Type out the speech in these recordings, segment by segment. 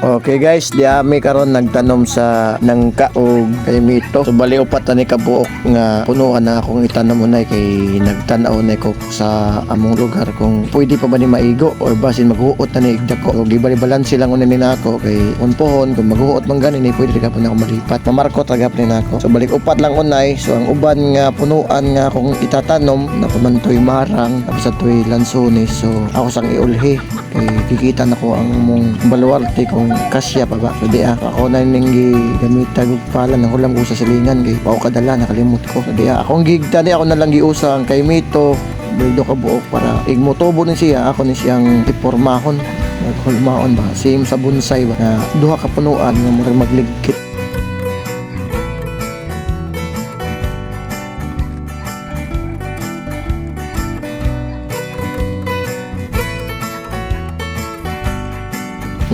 Okay guys, di ami karon nagtanom sa nangka o kay Mito. So bali upat na ni kabuok nga punuan na akong itanom unay kay nagtan-aw na ko sa among lugar kung pwede pa ba ni maigo or basin maghuot na ni igda ko. So gibali-balanse lang unin nako kay unpohon kung maghuot man ganin pwede ka po na ako malipat. Mamarko tagap ni nako. So balik upat lang unay. So ang uban nga punuan nga akong itatanom na pamantoy marang tapos atoy lansones. So ako sang iulhi kay kikita na ko ang mong baluarte kung kasya pa ba. So di ako na ning gigamita og pala ng hulang usa sa lingan kay pao kadala nakalimot ko. So di akong gigta di ako na lang giusang kay Mito bildo ka buok para igmotobo ni siya ako ni siyang ipormahon maghulmaon ba same sa bonsai ba na duha ka punuan nga murag magligkit.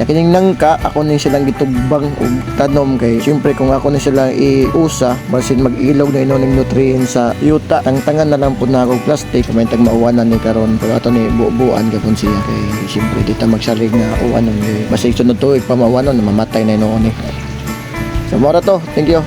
Kining nangka ako ni silang gitugbang og tanom kay syempre kung ako ni sila iusa basin mag-ilaw na inon nutrients sa yuta ang tangan na lang pud na og plastic may tag mauwanan ni karon pero ato ni buuan gapon siya kay syempre dita magsalig na o ano basig sunod tuig pa mauwanon na mamatay na inon ni. So mora to, thank you.